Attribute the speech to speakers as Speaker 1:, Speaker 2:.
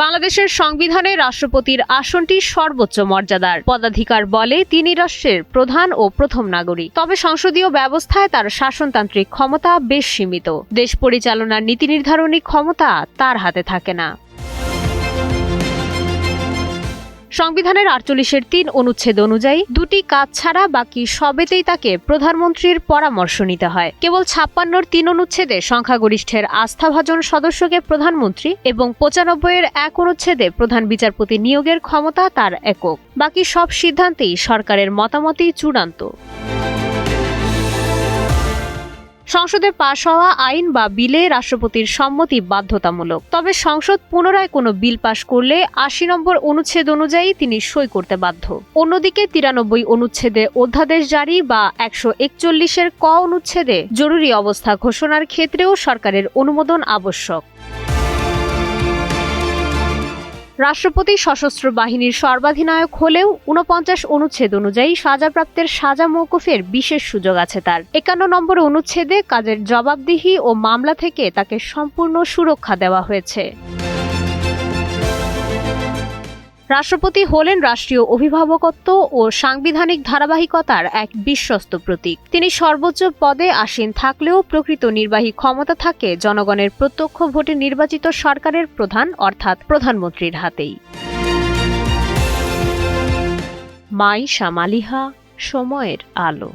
Speaker 1: বাংলাদেশের সংবিধানে রাষ্ট্রপতির আসনটি সর্বোচ্চ মর্যাদার। পদাধিকার বলে তিনি রাষ্ট্রের প্রধান ও প্রথম নাগরিক। তবে সংসদীয় ব্যবস্থায় তার শাসনতান্ত্রিক ক্ষমতা বেশ সীমিত। দেশ পরিচালনার নীতি নির্ধারণী ক্ষমতা তার হাতে থাকে না। সংবিধানের ৪৮-এর ৩ অনুচ্ছেদ অনুযায়ী দুটি কাজ ছাড়া বাকি সবেতেই তাকে প্রধানমন্ত্রীর পরামর্শ নিতে হয়। কেবল ৫৬-র ৩ অনুচ্ছেদে সংখ্যাগরিষ্ঠের আস্থাভাজন সদস্যকে প্রধানমন্ত্রী এবং ৯৫-এর ১ অনুচ্ছেদে প্রধান বিচারপতি নিয়োগের ক্ষমতা তার একক। বাকি সব সিদ্ধান্তেই সরকারের মতামতই চূড়ান্ত। সংসদে পাশ হওয়া আইন বা বিলে রাষ্ট্রপতির সম্মতি বাধ্যতামূলক। তবে সংসদ পুনরায় কোনো বিল পাশ করলে ৮০ নম্বর অনুচ্ছেদ অনুযায়ী তিনি সই করতে বাধ্য। অন্যদিকে ৯৩ অনুচ্ছেদে অধ্যাদেশ জারি বা ১৪১-এর ক অনুচ্ছেদে জরুরি অবস্থা ঘোষণার ক্ষেত্রেও সরকারের অনুমোদন আবশ্যক। রাষ্ট্রপতি সশস্ত্র বাহিনীর সর্বাধিনায়ক হলেও ৪৯ অনুচ্ছেদ অনুযায়ী সাজাপ্রাপ্তের সাজা মওকুফের বিশেষ সুযোগ আছে তার। ৫১ নম্বর অনুচ্ছেদে কাজের জবাবদিহি ও মামলা থেকে তাকে সম্পূর্ণ সুরক্ষা দেওয়া হয়েছে। রাষ্ট্রপতি হলেন রাষ্ট্রীয় অভিভাবকত্ব ও সাংবিধানিক ধারাবাহিকতার এক বিশ্বস্ত প্রতীক। তিনি সর্বোচ্চ পদে আসীন থাকলেও প্রকৃত নির্বাহী ক্ষমতা থাকে জনগণের প্রত্যক্ষ ভোটে নির্বাচিত সরকারের প্রধান অর্থাৎ প্রধানমন্ত্রীর হাতেই। মাইশা মালিহা, সময়ের আলো।